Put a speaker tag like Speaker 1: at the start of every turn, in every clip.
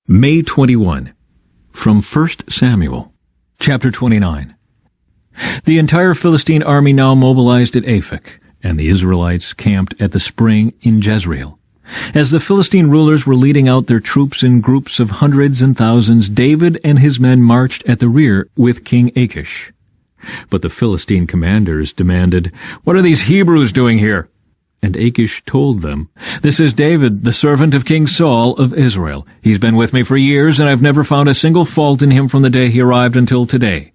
Speaker 1: May 21. From 1 Samuel, chapter 29. The entire Philistine army now mobilized at Aphek, and the Israelites camped at the spring in Jezreel. As the Philistine rulers were leading out their troops in groups of hundreds and thousands, David and his men marched at the rear with King Achish. But the Philistine commanders demanded, "What are these Hebrews doing here?" And Achish told them, "This is David, the servant of King Saul of Israel. He's been with me for years, and I've never found a single fault in him from the day he arrived until today."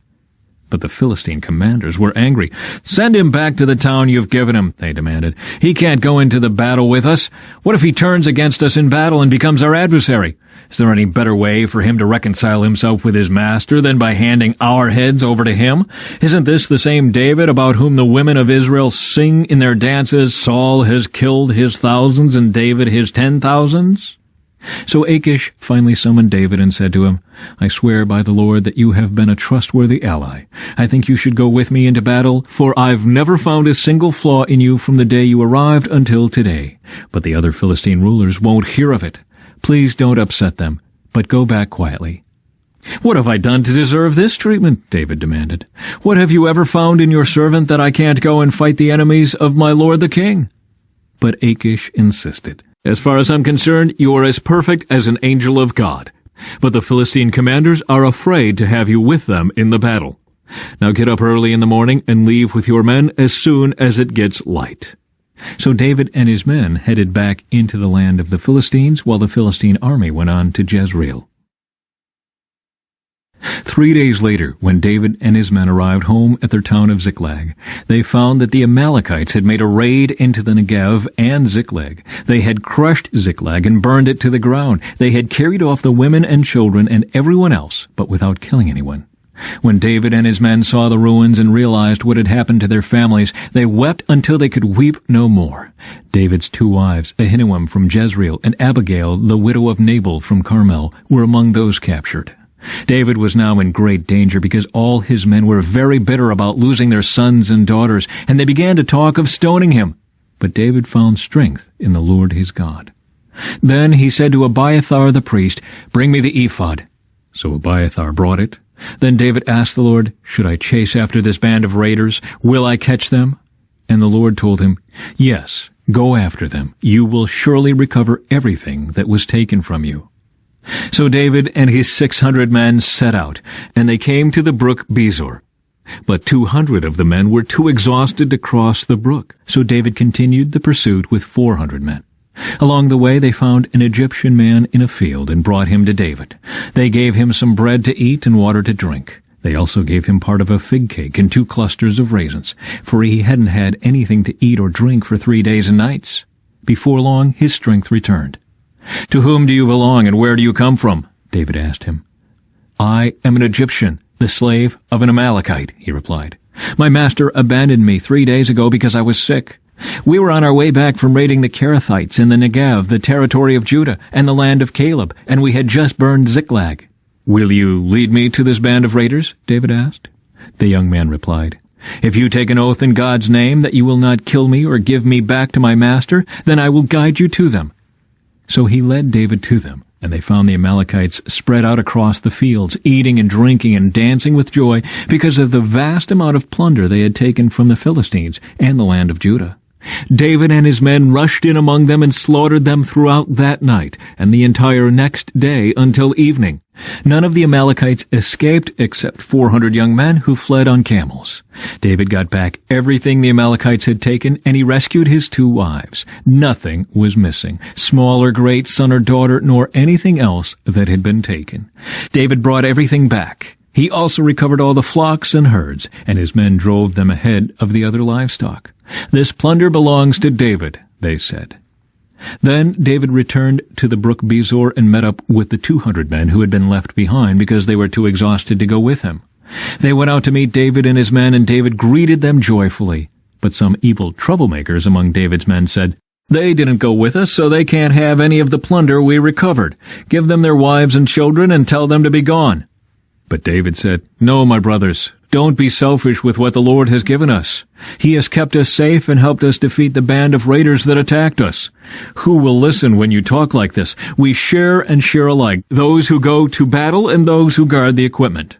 Speaker 1: But the Philistine commanders were angry. "Send him back to the town you've given him," they demanded. "He can't go into the battle with us. What if he turns against us in battle and becomes our adversary? Is there any better way for him to reconcile himself with his master than by handing our heads over to him? Isn't this the same David about whom the women of Israel sing in their dances, 'Saul has killed his thousands and David his 10,000s'?" So Achish finally summoned David and said to him, "I swear by the Lord that you have been a trustworthy ally. I think you should go with me into battle, for I've never found a single flaw in you from the day you arrived until today. But the other Philistine rulers won't hear of it. Please don't upset them, but go back quietly." "What have I done to deserve this treatment?" David demanded. "What have you ever found in your servant that I can't go and fight the enemies of my lord the king?" But Achish insisted. "As far as I'm concerned, you are as perfect as an angel of God. But the Philistine commanders are afraid to have you with them in the battle. Now get up early in the morning and leave with your men as soon as it gets light." So David and his men headed back into the land of the Philistines, while the Philistine army went on to Jezreel. 3 days later, when David and his men arrived home at their town of Ziklag, they found that the Amalekites had made a raid into the Negev and Ziklag. They had crushed Ziklag and burned it to the ground. They had carried off the women and children and everyone else, but without killing anyone. When David and his men saw the ruins and realized what had happened to their families, they wept until they could weep no more. David's 2 wives, Ahinoam from Jezreel and Abigail, the widow of Nabal from Carmel, were among those captured. David was now in great danger because all his men were very bitter about losing their sons and daughters, and they began to talk of stoning him. But David found strength in the Lord his God. Then he said to Abiathar the priest, "Bring me the ephod." So Abiathar brought it. Then David asked the Lord, "Should I chase after this band of raiders? Will I catch them?" And the Lord told him, "Yes, go after them. You will surely recover everything that was taken from you." So David and his 600 men set out, and they came to the brook Bezor. But 200 of the men were too exhausted to cross the brook, so David continued the pursuit with 400 men. Along the way they found an Egyptian man in a field and brought him to David. They gave him some bread to eat and water to drink. They also gave him part of a fig cake and 2 clusters of raisins, for he hadn't had anything to eat or drink for 3 days and nights. Before long his strength returned. "To whom do you belong, and where do you come from?" David asked him. "I am an Egyptian, the slave of an Amalekite," he replied. "My master abandoned me 3 days ago because I was sick. We were on our way back from raiding the Kerethites in the Negev, the territory of Judah, and the land of Caleb, and we had just burned Ziklag." "Will you lead me to this band of raiders?" David asked. The young man replied, "If you take an oath in God's name that you will not kill me or give me back to my master, then I will guide you to them." So he led David to them, and they found the Amalekites spread out across the fields, eating and drinking and dancing with joy because of the vast amount of plunder they had taken from the Philistines and the land of Judah. David and his men rushed in among them and slaughtered them throughout that night and the entire next day until evening. None of the Amalekites escaped except 400 young men who fled on camels. David got back everything the Amalekites had taken, and he rescued his 2 wives. Nothing was missing, small or great, son or daughter, nor anything else that had been taken. David brought everything back. He also recovered all the flocks and herds, and his men drove them ahead of the other livestock. "This plunder belongs to David," they said. Then David returned to the brook Bezor and met up with the 200 men who had been left behind because they were too exhausted to go with him. They went out to meet David and his men, and David greeted them joyfully. But some evil troublemakers among David's men said, "They didn't go with us, so they can't have any of the plunder we recovered. Give them their wives and children and tell them to be gone." But David said, "No, my brothers, Don't be selfish with what the Lord has given us. He has kept us safe and helped us defeat the band of raiders that attacked us. Who will listen when you talk like this? We share and share alike, those who go to battle and those who guard the equipment."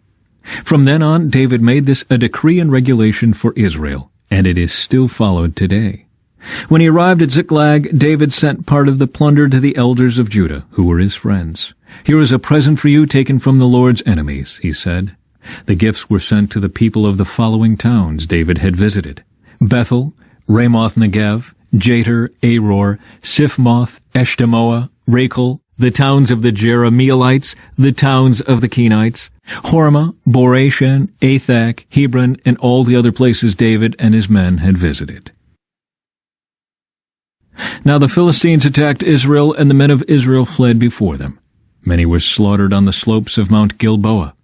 Speaker 1: From then on, David made this a decree and regulation for Israel, and it is still followed today. When he arrived at Ziklag, David sent part of the plunder to the elders of Judah, who were his friends. "Here is a present for you taken from the Lord's enemies," he said. The gifts were sent to the people of the following towns David had visited: Bethel, Ramoth Negev, Jatir, Aror, Siphmoth, Eshtemoa, Rachel, the towns of the Jerahmeelites, the towns of the Kenites, Hormah, Boreshan, Athak, Hebron, and all the other places David and his men had visited. Now the Philistines attacked Israel, and the men of Israel fled before them. Many were slaughtered on the slopes of Mount Gilboa.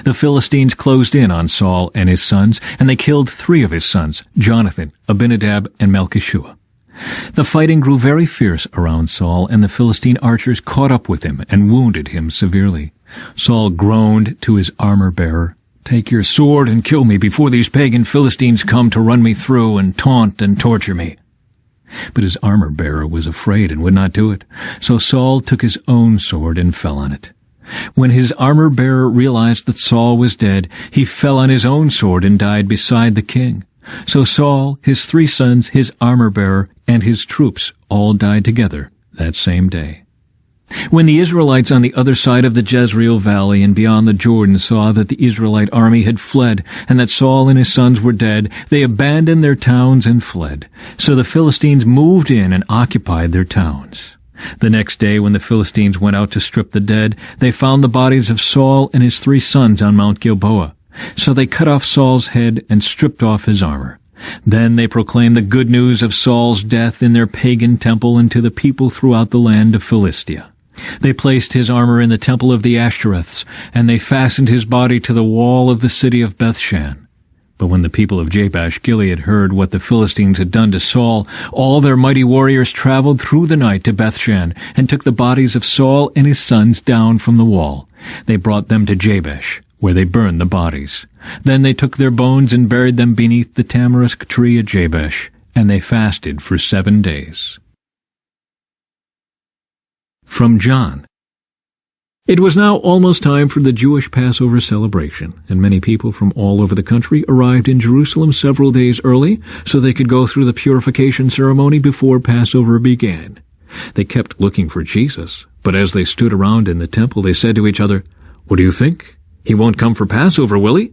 Speaker 1: The Philistines closed in on Saul and his sons, and they killed 3 of his sons, Jonathan, Abinadab, and Malchishua. The fighting grew very fierce around Saul, and the Philistine archers caught up with him and wounded him severely. Saul groaned to his armor-bearer, "Take your sword and kill me before these pagan Philistines come to run me through and taunt and torture me." But his armor-bearer was afraid and would not do it. So Saul took his own sword and fell on it. When his armor-bearer realized that Saul was dead, he fell on his own sword and died beside the king. So Saul, his 3 sons, his armor-bearer, and his troops all died together that same day. When the Israelites on the other side of the Jezreel Valley and beyond the Jordan saw that the Israelite army had fled and that Saul and his sons were dead, they abandoned their towns and fled. So the Philistines moved in and occupied their towns. The next day, when the Philistines went out to strip the dead, they found the bodies of Saul and his 3 sons on Mount Gilboa. So they cut off Saul's head and stripped off his armor. Then they proclaimed the good news of Saul's death in their pagan temple and to the people throughout the land of Philistia. They placed his armor in the temple of the Ashtoreths, and they fastened his body to the wall of the city of Bethshan. But when the people of Jabesh-Gilead heard what the Philistines had done to Saul, all their mighty warriors traveled through the night to Bethshan and took the bodies of Saul and his sons down from the wall. They brought them to Jabesh, where they burned the bodies. Then they took their bones and buried them beneath the tamarisk tree at Jabesh, and they fasted for 7 days. From John. It was now almost time for the Jewish Passover celebration, and many people from all over the country arrived in Jerusalem several days early so they could go through the purification ceremony before Passover began. They kept looking for Jesus, but as they stood around in the temple, they said to each other, "What do you think? He won't come for Passover, will he?"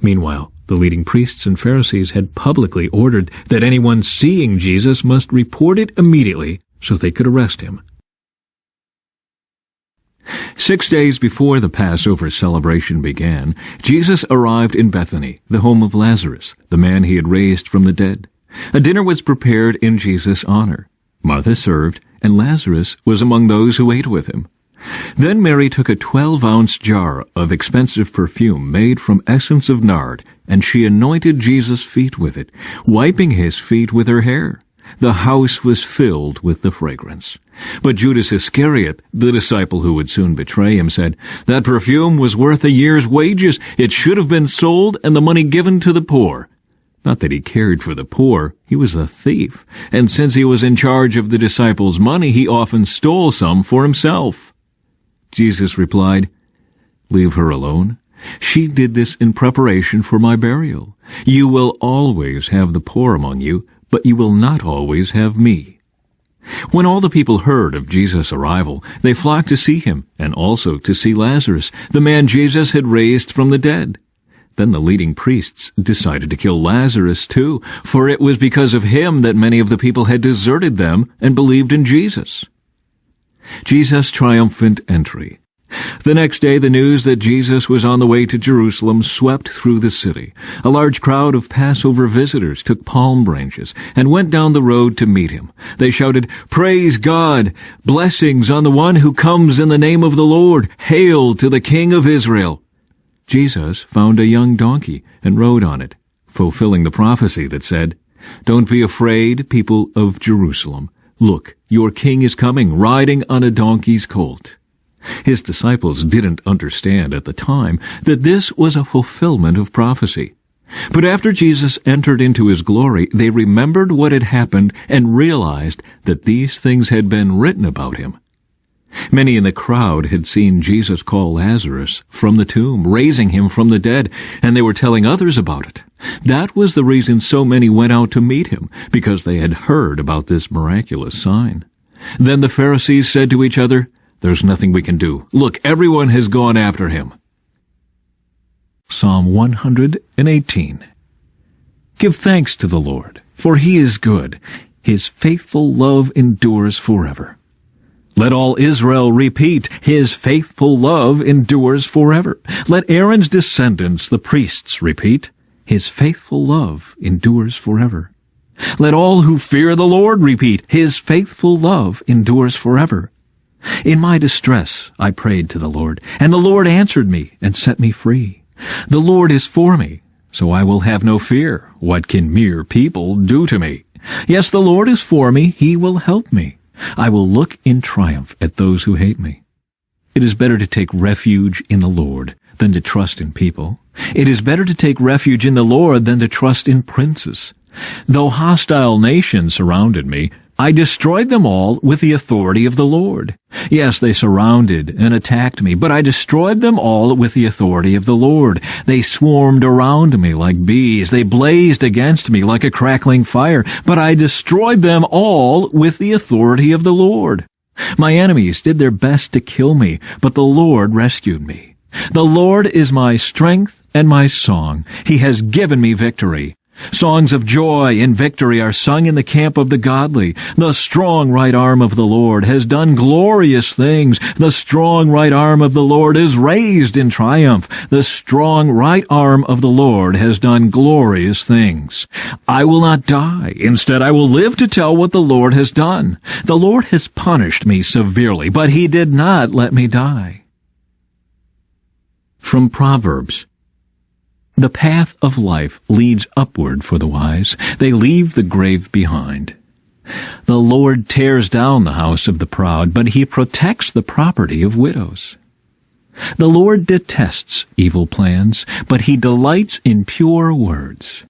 Speaker 1: Meanwhile, the leading priests and Pharisees had publicly ordered that anyone seeing Jesus must report it immediately so they could arrest him. 6 days before the Passover celebration began, Jesus arrived in Bethany, the home of Lazarus, the man he had raised from the dead. A dinner was prepared in Jesus' honor. Martha served, and Lazarus was among those who ate with him. Then Mary took a 12-ounce jar of expensive perfume made from essence of nard, and she anointed Jesus' feet with it, wiping his feet with her hair. The house was filled with the fragrance. But Judas Iscariot, the disciple who would soon betray him, said, "That perfume was worth a year's wages. It should have been sold and the money given to the poor." Not that he cared for the poor. He was a thief. And since he was in charge of the disciples' money, he often stole some for himself. Jesus replied, "Leave her alone. She did this in preparation for my burial. You will always have the poor among you, but you will not always have me." When all the people heard of Jesus' arrival, they flocked to see him, and also to see Lazarus, the man Jesus had raised from the dead. Then the leading priests decided to kill Lazarus too, for it was because of him that many of the people had deserted them and believed in Jesus. Jesus' triumphant entry. The next day, the news that Jesus was on the way to Jerusalem swept through the city. A large crowd of Passover visitors took palm branches and went down the road to meet him. They shouted, "Praise God! Blessings on the one who comes in the name of the Lord! Hail to the King of Israel!" Jesus found a young donkey and rode on it, fulfilling the prophecy that said, "Don't be afraid, people of Jerusalem. Look, your king is coming, riding on a donkey's colt." His disciples didn't understand at the time that this was a fulfillment of prophecy. But after Jesus entered into his glory, they remembered what had happened and realized that these things had been written about him. Many in the crowd had seen Jesus call Lazarus from the tomb, raising him from the dead, and they were telling others about it. That was the reason so many went out to meet him, because they had heard about this miraculous sign. Then the Pharisees said to each other, "There's nothing we can do. Look, everyone has gone after him." Psalm 118. Give thanks to the Lord, for he is good. His faithful love endures forever. Let all Israel repeat, his faithful love endures forever. Let Aaron's descendants, the priests, repeat, his faithful love endures forever. Let all who fear the Lord repeat, his faithful love endures forever. In my distress I prayed to the Lord, and the Lord answered me and set me free. The Lord is for me, so I will have no fear. What can mere people do to me? Yes, the Lord is for me. He will help me. I will look in triumph at those who hate me. It is better to take refuge in the Lord than to trust in people. It is better to take refuge in the Lord than to trust in princes. Though hostile nations surrounded me, I destroyed them all with the authority of the Lord. Yes, they surrounded and attacked me, but I destroyed them all with the authority of the Lord. They swarmed around me like bees. They blazed against me like a crackling fire, but I destroyed them all with the authority of the Lord. My enemies did their best to kill me, but the Lord rescued me. The Lord is my strength and my song. He has given me victory. Songs of joy and victory are sung in the camp of the godly. The strong right arm of the Lord has done glorious things. The strong right arm of the Lord is raised in triumph. The strong right arm of the Lord has done glorious things. I will not die. Instead, I will live to tell what the Lord has done. The Lord has punished me severely, but he did not let me die. From Proverbs. The path of life leads upward for the wise. They leave the grave behind. The Lord tears down the house of the proud, but he protects the property of widows. The Lord detests evil plans, but he delights in pure words.